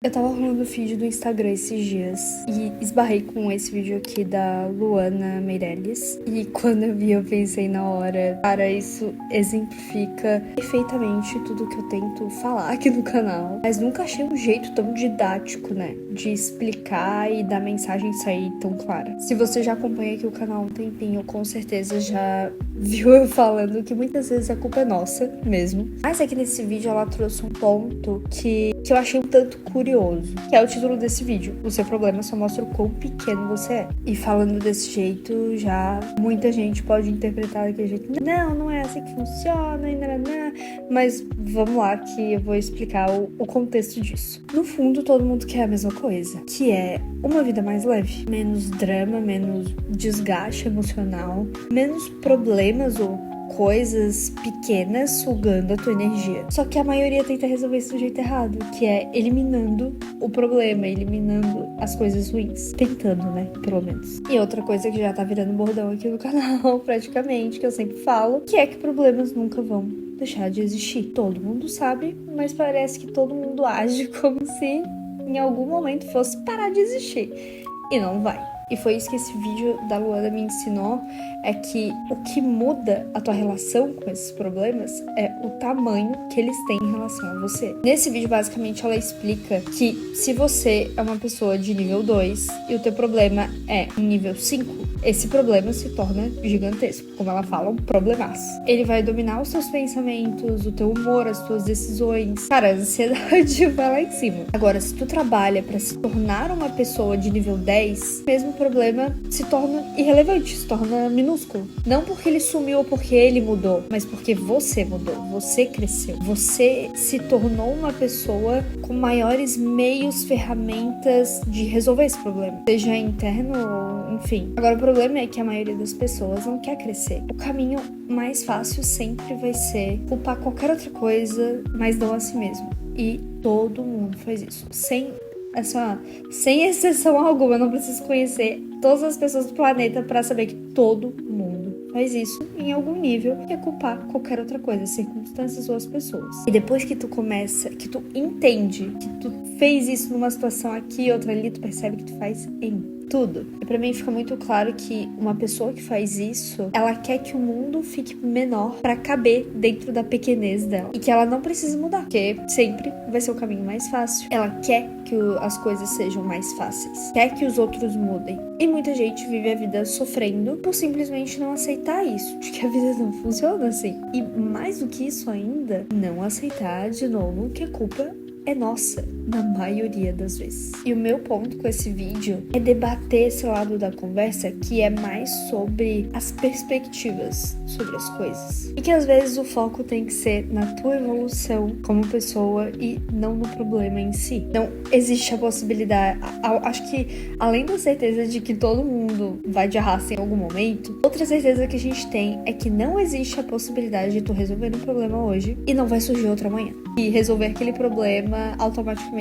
Eu tava rolando o feed do Instagram esses dias e esbarrei com esse vídeo aqui da Luana Meirelles. E quando eu vi, eu pensei na hora, cara, isso exemplifica perfeitamente tudo que eu tento falar aqui no canal. Mas nunca achei um jeito tão didático, né, de explicar e da mensagem sair tão clara. Se você já acompanha aqui o canal há um tempinho, com certeza já viu eu falando que muitas vezes a culpa é nossa mesmo. Mas aqui nesse vídeo ela trouxe um ponto que eu achei um tanto curioso, que é o título desse vídeo: o seu problema só mostra o quão pequeno você é. E falando desse jeito, já muita gente pode interpretar daquele jeito: não é assim que funciona, e nananã. Mas vamos lá que eu vou explicar o contexto disso. No fundo, todo mundo quer a mesma coisa, que é uma vida mais leve, menos drama, menos desgaste emocional, menos problemas ou coisas pequenas sugando a tua energia. Só que a maioria tenta resolver isso do jeito errado, que é eliminando o problema, eliminando as coisas ruins. Tentando, né? Pelo menos. E outra coisa que já tá virando bordão aqui no canal, praticamente, que eu sempre falo, que é que problemas nunca vão deixar de existir. Todo mundo sabe, mas parece que todo mundo age como se em algum momento fosse parar de existir. E não vai. E foi isso que esse vídeo da Luana me ensinou, é que o que muda a tua relação com esses problemas é o tamanho que eles têm em relação a você. Nesse vídeo, basicamente, ela explica que se você é uma pessoa de nível 2 e o teu problema é em nível 5, esse problema se torna gigantesco. Como ela fala, um problemaço. Ele vai dominar os teus pensamentos, o teu humor, as tuas decisões. Cara, a ansiedade vai lá em cima. Agora, se tu trabalha pra se tornar uma pessoa de nível 10, mesmo problema se torna irrelevante, se torna minúsculo. Não porque ele sumiu ou porque ele mudou, mas porque você mudou, você cresceu. Você se tornou uma pessoa com maiores meios, ferramentas de resolver esse problema. Seja interno ou enfim. Agora, o problema é que a maioria das pessoas não quer crescer. O caminho mais fácil sempre vai ser culpar qualquer outra coisa, mas não a si mesmo. E todo mundo faz isso. Sem exceção alguma. Eu não preciso conhecer todas as pessoas do planeta para saber que todo mundo faz isso em algum nível, que é culpar qualquer outra coisa, circunstâncias ou as pessoas. E depois que tu começa, que tu entende que tu fez isso numa situação aqui e outra ali, tu percebe que tu faz em tudo. E pra mim fica muito claro que uma pessoa que faz isso, ela quer que o mundo fique menor pra caber dentro da pequenez dela. E que ela não precisa mudar, porque sempre vai ser o caminho mais fácil. Ela quer que as coisas sejam mais fáceis. Quer que os outros mudem. E muita gente vive a vida sofrendo por simplesmente não aceitar isso, de que a vida não funciona assim. E mais do que isso ainda, não aceitar de novo que a culpa é nossa, na maioria das vezes. E o meu ponto com esse vídeo é debater esse lado da conversa, que é mais sobre as perspectivas sobre as coisas. E que às vezes o foco tem que ser na tua evolução como pessoa e não no problema em si. Então, existe a possibilidade, acho que além da certeza de que todo mundo vai de arrasto em algum momento, outra certeza que a gente tem é que não existe a possibilidade de tu resolver um problema hoje e não vai surgir outro amanhã. E resolver aquele problema automaticamente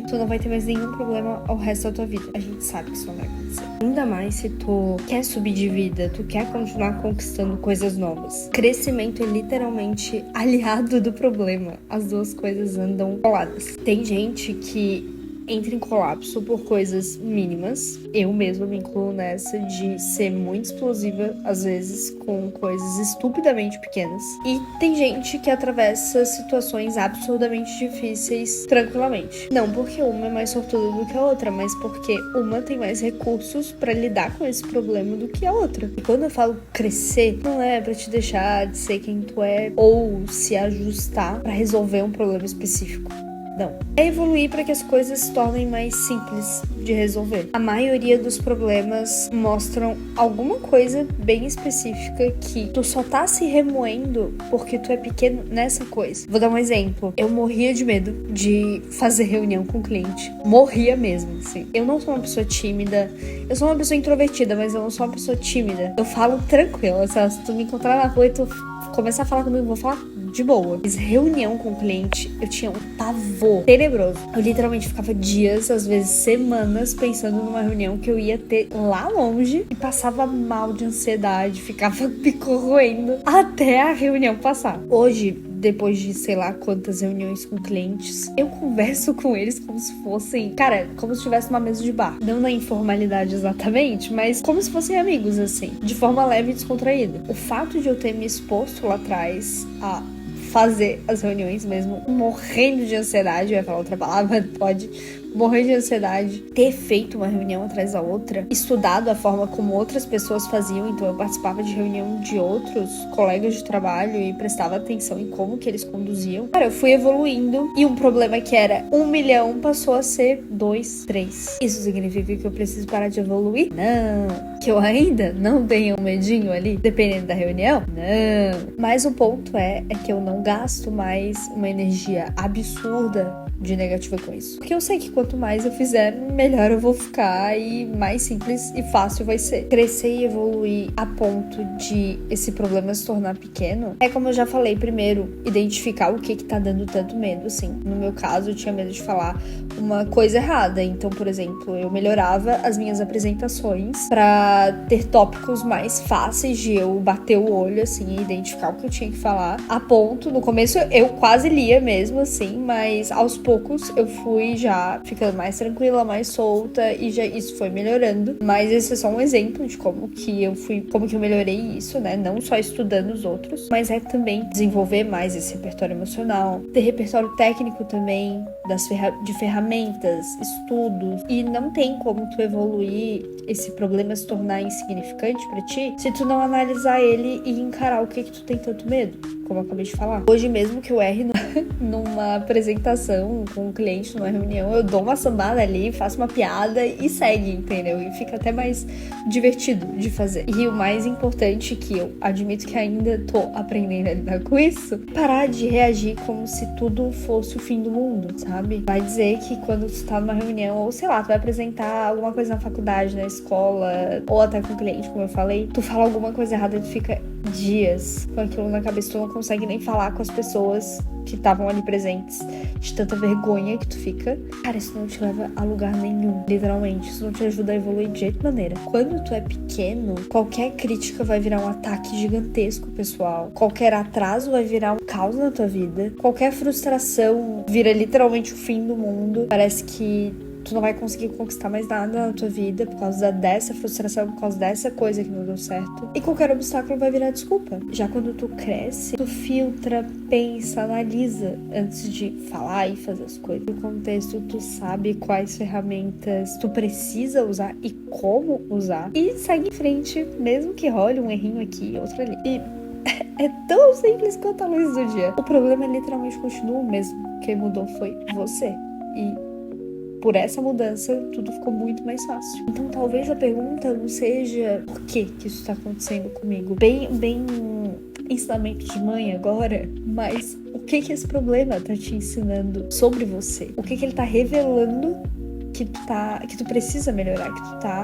tu não vai ter mais nenhum problema ao resto da tua vida. A gente sabe que isso não vai acontecer. Ainda mais se tu quer subir de vida, tu quer continuar conquistando coisas novas. Crescimento é literalmente aliado do problema. As duas coisas andam coladas. Tem gente que entra em colapso por coisas mínimas. Eu mesma me incluo nessa de ser muito explosiva, às vezes, com coisas estupidamente pequenas. E tem gente que atravessa situações absurdamente difíceis tranquilamente. Não porque uma é mais sortuda do que a outra, mas porque uma tem mais recursos pra lidar com esse problema do que a outra. E quando eu falo crescer, não é pra te deixar de ser quem tu é ou se ajustar pra resolver um problema específico. Não. É evoluir para que as coisas se tornem mais simples de resolver. A maioria dos problemas mostram alguma coisa bem específica que tu só tá se remoendo porque tu é pequeno nessa coisa. Vou dar um exemplo. Eu morria de medo de fazer reunião com o cliente. Morria mesmo, assim. Eu não sou uma pessoa tímida. Eu sou uma pessoa introvertida, mas eu não sou uma pessoa tímida. Eu falo tranquila. Se tu me encontrar na rua e tu começar a falar comigo, eu vou falar de boa. Fiz reunião com o cliente, eu tinha um pavor tenebroso. Eu literalmente ficava dias, às vezes semanas, pensando numa reunião que eu ia ter lá longe e passava mal de ansiedade, ficava me corroendo até a reunião passar. Hoje, depois de sei lá quantas reuniões com clientes, eu converso com eles como se fossem, cara, como se tivesse uma mesa de bar. Não na informalidade exatamente, mas como se fossem amigos, assim, de forma leve e descontraída. O fato de eu ter me exposto lá atrás a fazer as reuniões mesmo, morrendo de ansiedade, eu ia falar outra palavra, pode, morrer de ansiedade, ter feito uma reunião atrás da outra, estudado a forma como outras pessoas faziam, então eu participava de reunião de outros colegas de trabalho e prestava atenção em como que eles conduziam. Cara, eu fui evoluindo e um problema que era 1 milhão passou a ser 2, 3. Isso significa que eu preciso parar de evoluir? Não. Que eu ainda não tenho um medinho ali, dependendo da reunião? Não. Mas o ponto é que eu não gasto mais uma energia absurda de negativa com isso. Porque eu sei que quanto mais eu fizer, melhor eu vou ficar e mais simples e fácil vai ser. Crescer e evoluir a ponto de esse problema se tornar pequeno é, como eu já falei, primeiro, identificar o que tá dando tanto medo, assim. No meu caso, eu tinha medo de falar uma coisa errada. Então, por exemplo, eu melhorava as minhas apresentações pra ter tópicos mais fáceis de eu bater o olho, assim, e identificar o que eu tinha que falar. A ponto, no começo, eu quase lia mesmo, assim, mas aos poucos eu fui já ficando mais tranquila, mais solta e já isso foi melhorando. Mas esse é só um exemplo de como que eu melhorei isso, né? Não só estudando os outros, mas é também desenvolver mais esse repertório emocional, ter repertório técnico também, de ferramentas, estudos. E não tem como tu evoluir esse problema se tornar insignificante pra ti se tu não analisar ele e encarar o que tu tem tanto medo, como eu acabei de falar. Hoje mesmo que eu erre numa apresentação com um cliente, numa reunião, eu dou uma sambada ali, faço uma piada e segue, entendeu? E fica até mais divertido de fazer. E o mais importante, que eu admito que ainda tô aprendendo a lidar com isso, parar de reagir como se tudo fosse o fim do mundo, sabe? Vai dizer que quando tu tá numa reunião, ou sei lá, tu vai apresentar alguma coisa na faculdade, na escola, ou até com o cliente, como eu falei, tu fala alguma coisa errada e tu fica dias com aquilo na cabeça, tu não consegue nem falar com as pessoas que estavam ali presentes, de tanta vergonha que tu fica. Cara, isso não te leva a lugar nenhum, literalmente. Isso não te ajuda a evoluir de jeito maneira. Quando tu é pequeno, qualquer crítica vai virar um ataque gigantesco, pessoal. Qualquer atraso vai virar um caos na tua vida. Qualquer frustração vira literalmente o fim do mundo. Parece que tu não vai conseguir conquistar mais nada na tua vida por causa dessa frustração, por causa dessa coisa que não deu certo. E qualquer obstáculo vai virar desculpa. Já quando tu cresce, tu filtra, pensa, analisa antes de falar e fazer as coisas. No contexto, tu sabe quais ferramentas tu precisa usar e como usar. E segue em frente, mesmo que role um errinho aqui e outro ali. E é tão simples quanto a luz do dia. O problema literalmente continua o mesmo. Quem mudou foi você. E por essa mudança, tudo ficou muito mais fácil. Então, talvez a pergunta não seja por que isso está acontecendo comigo. Bem ensinamento de mãe agora, mas o que esse problema tá te ensinando sobre você? O que ele tá revelando que tu precisa melhorar,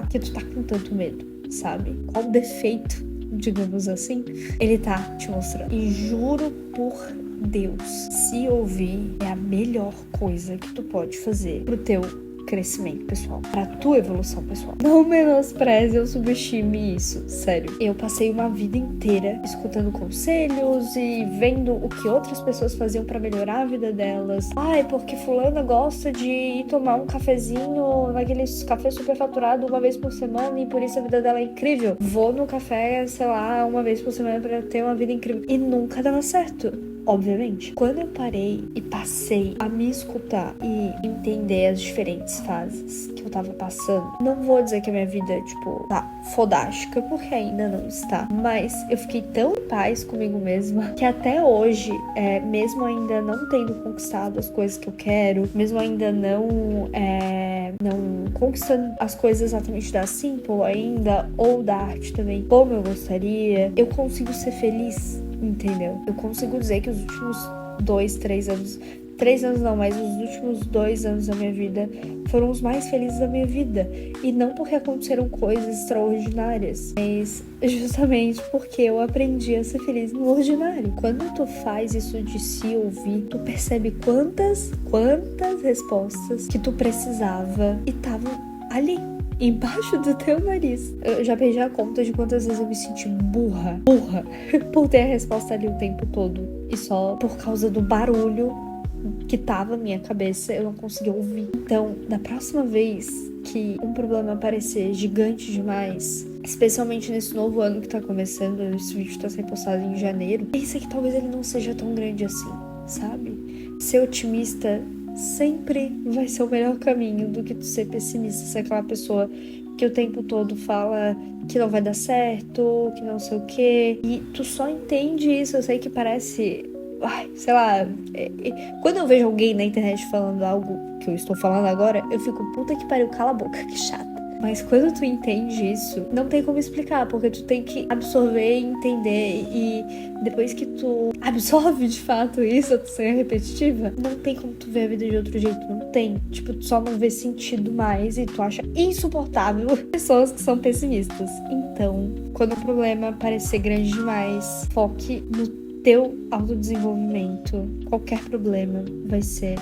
que tu tá com tanto medo, sabe? Qual defeito, digamos assim, ele tá te mostrando. E juro por Deus, se ouvir é a melhor coisa que tu pode fazer pro teu crescimento pessoal, pra tua evolução pessoal. Não menospreze ou subestime isso, sério. Eu passei uma vida inteira escutando conselhos e vendo o que outras pessoas faziam pra melhorar a vida delas. Ai, porque fulana gosta de ir tomar um cafezinho naquele café superfaturado uma vez por semana e por isso a vida dela é incrível. Vou no café, sei lá, uma vez por semana pra ter uma vida incrível. E nunca dava certo. Obviamente, quando eu parei e passei a me escutar e entender as diferentes fases que eu tava passando, não vou dizer que a minha vida, tá fodástica, porque ainda não está, mas eu fiquei tão em paz comigo mesma que até hoje, mesmo ainda não tendo conquistado as coisas que eu quero, mesmo ainda não conquistando as coisas exatamente da Simple ainda, ou da arte também, como eu gostaria, eu consigo ser feliz. Entendeu? Eu consigo dizer que os últimos 3 anos... 3 anos não, mas os últimos 2 anos da minha vida foram os mais felizes da minha vida. E não porque aconteceram coisas extraordinárias, mas justamente porque eu aprendi a ser feliz no ordinário. Quando tu faz isso de se ouvir, tu percebe quantas respostas que tu precisava e estavam ali, embaixo do teu nariz. Eu já perdi a conta de quantas vezes eu me senti burra por ter a resposta ali o tempo todo e só por causa do barulho que tava na minha cabeça, eu não conseguia ouvir. Então, da próxima vez que um problema aparecer gigante demais, especialmente nesse novo ano que tá começando, esse vídeo tá sendo postado em janeiro, pensa que talvez ele não seja tão grande assim, sabe? Ser otimista sempre vai ser o melhor caminho do que tu ser pessimista, ser aquela pessoa que o tempo todo fala que não vai dar certo, que não sei o quê, e tu só entende isso. Eu sei que parece, sei lá, quando eu vejo alguém na internet falando algo que eu estou falando agora, eu fico, puta que pariu, cala a boca, que chata. Mas quando tu entende isso, não tem como explicar, porque tu tem que absorver e entender. E depois que tu absorve de fato isso, tu ser repetitiva, não tem como tu ver a vida de outro jeito, não tem. Tipo, tu só não vê sentido mais e tu acha insuportável pessoas que são pessimistas. Então, quando o problema parecer grande demais, foque no teu autodesenvolvimento. Qualquer problema vai ser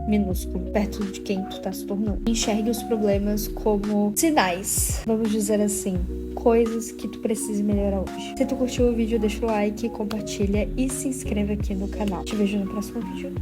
minúsculo perto de quem tu tá se tornando. Enxergue os problemas como sinais, vamos dizer assim, coisas que tu precisa melhorar hoje. Se tu curtiu o vídeo, deixa o like, compartilha e se inscreva aqui no canal. Te vejo no próximo vídeo.